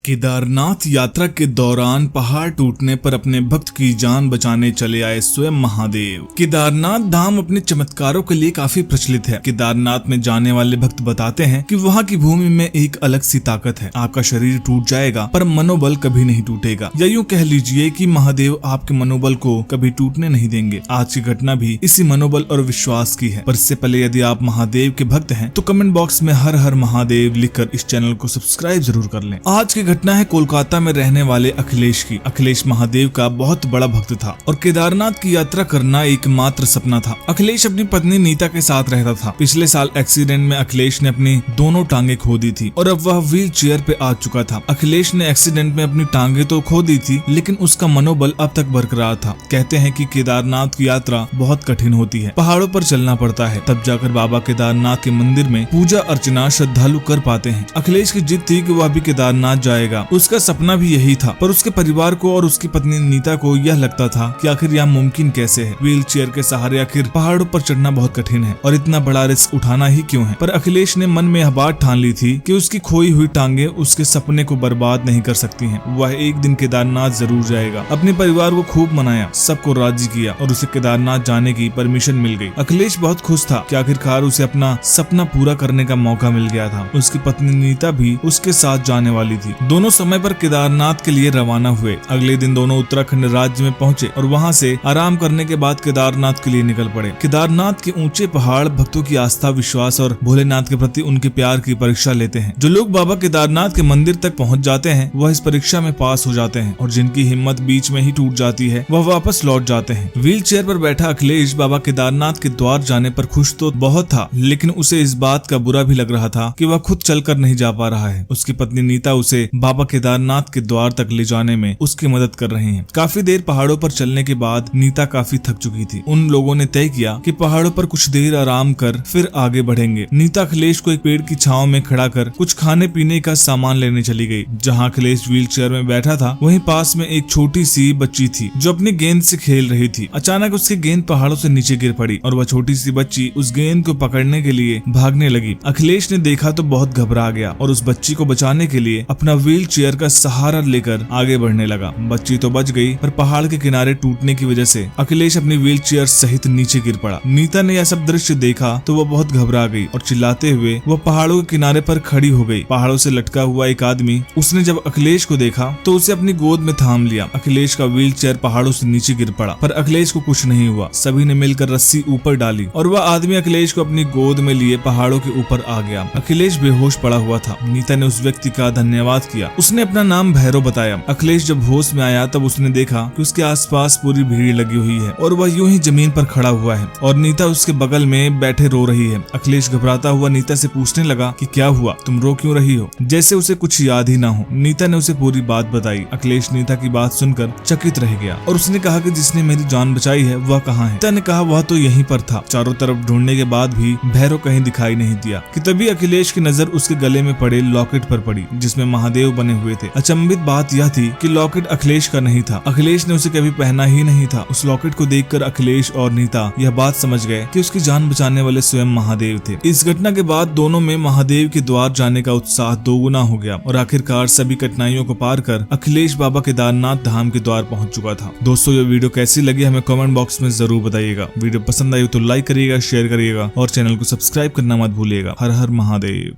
केदारनाथ यात्रा के दौरान पहाड़ टूटने पर अपने भक्त की जान बचाने चले आए स्वयं महादेव। केदारनाथ धाम अपने चमत्कारों के लिए काफी प्रचलित है। केदारनाथ में जाने वाले भक्त बताते हैं कि वहाँ की भूमि में एक अलग सी ताकत है। आपका शरीर टूट जाएगा पर मनोबल कभी नहीं टूटेगा, या यूँ कह लीजिए कि महादेव आपके मनोबल को कभी टूटने नहीं देंगे। आज की घटना भी इसी मनोबल और विश्वास की है। पर इससे पहले यदि आप महादेव के भक्त हैं तो कमेंट बॉक्स में हर हर महादेव लिखकर इस चैनल को सब्सक्राइब जरूर कर लें। आज की घटना है कोलकाता में रहने वाले अखिलेश की। अखिलेश महादेव का बहुत बड़ा भक्त था और केदारनाथ की यात्रा करना एकमात्र सपना था। अखिलेश अपनी पत्नी नीता के साथ रहता था। पिछले साल एक्सीडेंट में अखिलेश ने अपनी दोनों टांगे खो दी थी और अब वह व्हील चेयर पे आ चुका था। अखिलेश ने एक्सीडेंट में अपनी टांगे तो खो दी थी, लेकिन उसका मनोबल अब तक बरकरार था। कहते हैं कि केदारनाथ की यात्रा बहुत कठिन होती है, पहाड़ों पर चलना पड़ता है, तब जाकर बाबा केदारनाथ के मंदिर में पूजा अर्चना श्रद्धालु कर पाते हैं। अखिलेश की जिद थी कि वह भी केदारनाथ जाएगा। उसका सपना भी यही था, पर उसके परिवार को और उसकी पत्नी नीता को यह लगता था कि आखिर यह मुमकिन कैसे है। व्हील चेयर के सहारे आखिर पहाड़ों पर चढ़ना बहुत कठिन है और इतना बड़ा रिस्क उठाना ही क्यों है। पर अखिलेश ने मन में यह बात ठान ली थी कि उसकी खोई हुई टांगे उसके सपने को बर्बाद नहीं कर सकती हैं। वह एक दिन केदारनाथ जरूर जाएगा। अपने परिवार को खूब मनाया, सबको राजी किया और उसे केदारनाथ जाने की परमिशन मिल गई। अखिलेश बहुत खुश था कि आखिरकार उसे अपना सपना पूरा करने का मौका मिल गया था। उसकी पत्नी नीता भी उसके साथ जाने वाली थी। दोनों समय पर केदारनाथ के लिए रवाना हुए। अगले दिन दोनों उत्तराखंड राज्य में पहुंचे और वहां से आराम करने के बाद केदारनाथ के लिए निकल पड़े। केदारनाथ के ऊंचे पहाड़ भक्तों की आस्था, विश्वास और भोलेनाथ के प्रति उनके प्यार की परीक्षा लेते हैं। जो लोग बाबा केदारनाथ के मंदिर तक पहुंच जाते हैं वह इस परीक्षा में पास हो जाते हैं और जिनकी हिम्मत बीच में ही टूट जाती है वह वापस लौट जाते हैं। व्हील चेयर पर बैठा अखिलेश बाबा केदारनाथ के द्वार जाने पर खुश तो बहुत था, लेकिन उसे इस बात का बुरा भी लग रहा था कि वह खुद चलकर नहीं जा पा रहा है। उसकी पत्नी नीता उसे बाबा केदारनाथ के द्वार तक ले जाने में उसकी मदद कर रही हैं। काफी देर पहाड़ों पर चलने के बाद नीता काफी थक चुकी थी। उन लोगों ने तय किया कि पहाड़ों पर कुछ देर आराम कर फिर आगे बढ़ेंगे। नीता अखिलेश को एक पेड़ की छांव में खड़ा कर कुछ खाने पीने का सामान लेने चली गई। जहां अखिलेश व्हील चेयर में बैठा था वहीं पास में एक छोटी सी बच्ची थी जो अपनी गेंद से खेल रही थी। अचानक उसकी गेंद पहाड़ों से नीचे गिर पड़ी और वह छोटी सी बच्ची उस गेंद को पकड़ने के लिए भागने लगी। अखिलेश ने देखा तो बहुत घबरा गया और उस बच्ची को बचाने के लिए अपना व्हील चेयर का सहारा लेकर आगे बढ़ने लगा। बच्ची तो बच गई, पर पहाड़ के किनारे टूटने की वजह से अखिलेश अपनी व्हील चेयर सहित नीचे गिर पड़ा। नीता ने यह सब दृश्य देखा तो वह बहुत घबरा गई और चिल्लाते हुए वह पहाड़ों के किनारे पर खड़ी हो गई। पहाड़ों से लटका हुआ एक आदमी, उसने जब अखिलेश को देखा तो उसे अपनी गोद में थाम लिया। अखिलेश का व्हील चेयर पहाड़ों से नीचे गिर पड़ा, पर अखिलेश को कुछ नहीं हुआ। सभी ने मिलकर रस्सी ऊपर डाली और वह आदमी अखिलेश को अपनी गोद में लिए पहाड़ों के ऊपर आ गया। अखिलेश बेहोश पड़ा हुआ था। नीता ने उस व्यक्ति का धन्यवाद किया। उसने अपना नाम भैरव बताया। अखिलेश जब होश में आया तब उसने देखा कि उसके आसपास पूरी भीड़ लगी हुई है और वह यूं ही जमीन पर खड़ा हुआ है और नीता उसके बगल में बैठे रो रही है। अखिलेश घबराता हुआ नीता से पूछने लगा कि क्या हुआ, तुम रो क्यों रही हो, जैसे उसे कुछ याद ही ना हो। नीता ने उसे पूरी बात बताई। अखिलेश नीता की बात सुनकर चकित रह गया और उसने कहा कि जिसने मेरी जान बचाई है वह कहाँ है। नीता ने कहा वह तो यहीं पर था। चारों तरफ ढूंढने के बाद भी भैरव कहीं दिखाई नहीं दिया कि तभी अखिलेश की नजर उसके गले में पड़े लॉकेट पर पड़ी जिसमें महादेव बने हुए थे। अचंभित बात यह थी कि लॉकेट अखिलेश का नहीं था। अखिलेश ने उसे कभी पहना ही नहीं था। उस लॉकेट को देखकर अखिलेश और नीता यह बात समझ गए कि उसकी जान बचाने वाले स्वयं महादेव थे। इस घटना के बाद दोनों में महादेव के द्वार जाने का उत्साह दोगुना हो गया और आखिरकार सभी कठिनाइयों को पार कर अखिलेश बाबा केदारनाथ धाम के द्वार पहुंच चुका था। दोस्तों, ये वीडियो कैसी लगी हमें कमेंट बॉक्स में जरूर बताइएगा। वीडियो पसंद आई तो लाइक करिएगा, शेयर करिएगा और चैनल को सब्सक्राइब करना मत भूलिएगा। हर हर महादेव।